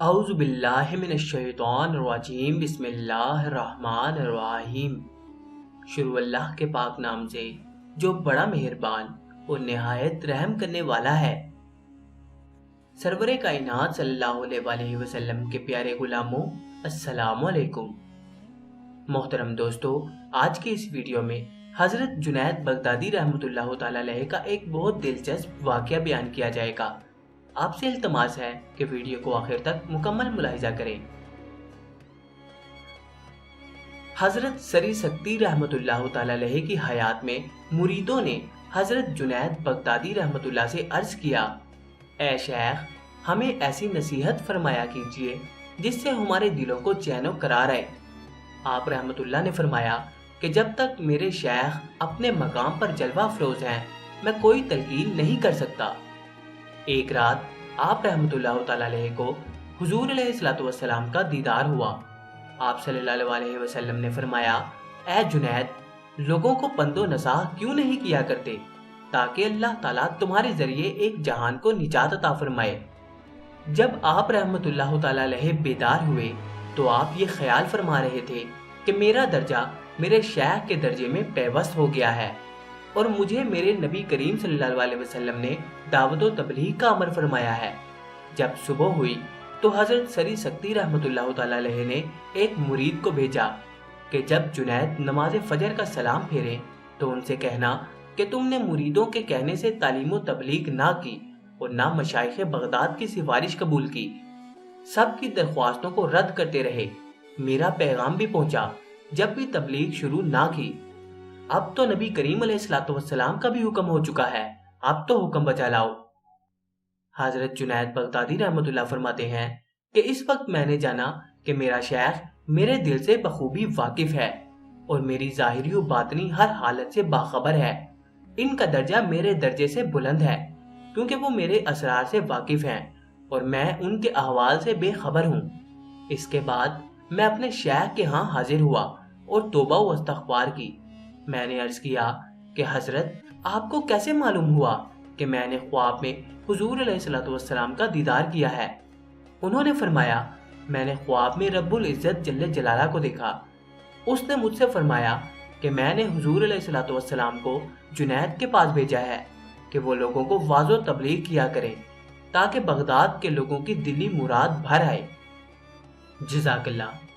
اعوذ باللہ من الشیطان الرجیم بسم اللہ الرحمن الرحیم۔ شروع اللہ کے پاک نام سے جو بڑا مہربان اور نہایت رحم کرنے والا ہے۔ سرور کائنات صلی اللہ علیہ وآلہ وسلم کے پیارے غلاموں، السلام علیکم۔ محترم دوستو، آج کی اس ویڈیو میں حضرت جنید بغدادی رحمۃ اللہ تعالی علیہ کا ایک بہت دلچسپ واقعہ بیان کیا جائے گا۔ آپ سے التماس ہے کہ ویڈیو کو آخر تک مکمل ملاحظہ کریں۔ حضرت سری سکتی رحمۃ اللہ تعالی علیہ کی حیات میں مریدوں نے حضرت جنید بغدادی رحمۃ اللہ سے عرض کیا، اے شیخ، ہمیں ایسی نصیحت فرمایا کیجیے جس سے ہمارے دلوں کو چین و قرار آئے۔ آپ رحمۃ اللہ نے فرمایا کہ جب تک میرے شیخ اپنے مقام پر جلوہ افروز ہیں، میں کوئی تلقین نہیں کر سکتا۔ ایک رات آپ رحمۃ اللہ تعالی علیہ کو حضور علیہ السلام کا دیدار ہوا۔ آپ صلی اللہ علیہ وسلم نے فرمایا، اے جنید، لوگوں کو پند و نصیحت کیوں نہیں کیا کرتے تاکہ اللہ تعالیٰ تمہارے ذریعے ایک جہان کو نجات عطا فرمائے۔ جب آپ رحمۃ اللہ تعالی علیہ بیدار ہوئے تو آپ یہ خیال فرما رہے تھے کہ میرا درجہ میرے شیخ کے درجے میں پیوست ہو گیا ہے اور مجھے میرے نبی کریم صلی اللہ علیہ وسلم نے دعوت و تبلیغ کا امر فرمایا ہے۔ جب صبح ہوئی تو حضرت سری سکتی رحمۃ اللہ تعالی علیہ نے ایک مرید کو بھیجا کہ جب جنید نماز فجر کا سلام پھیرے تو ان سے کہنا کہ تم نے مریدوں کے کہنے سے تعلیم و تبلیغ نہ کی اور نہ مشائخ بغداد کی سفارش قبول کی، سب کی درخواستوں کو رد کرتے رہے۔ میرا پیغام بھی پہنچا، جب بھی تبلیغ شروع نہ کی۔ اب تو نبی کریم علیہ السلام کا بھی حکم ہو چکا ہے، اب تو حکم بجا لاؤ۔ حضرت جنید بغدادی رحمۃ اللہ فرماتے ہیں کہ اس وقت میں نے جانا کہ میرا شیخ میرے دل سے بخوبی واقف ہے اور میری ظاہری و باطنی ہر حالت سے باخبر ہے۔ ان کا درجہ میرے درجے سے بلند ہے کیونکہ وہ میرے اسرار سے واقف ہیں اور میں ان کے احوال سے بے خبر ہوں۔ اس کے بعد میں اپنے شیخ کے ہاں حاضر ہوا اور توبہ و استغفار کی۔ میں نے عرض کیا کہ حضرت، آپ کو کیسے معلوم ہوا کہ میں نے خواب میں حضور علیہ السلام کا دیدار کیا ہے؟ انہوں نے فرمایا، میں نے خواب میں رب العزت جل جلالہ کو دیکھا۔ اس نے مجھ سے فرمایا کہ میں نے حضور علیہ السلام کو جنید کے پاس بھیجا ہے کہ وہ لوگوں کو واعظ و تبلیغ کیا کرے تاکہ بغداد کے لوگوں کی دلی مراد بھر آئے۔ جزاک اللہ۔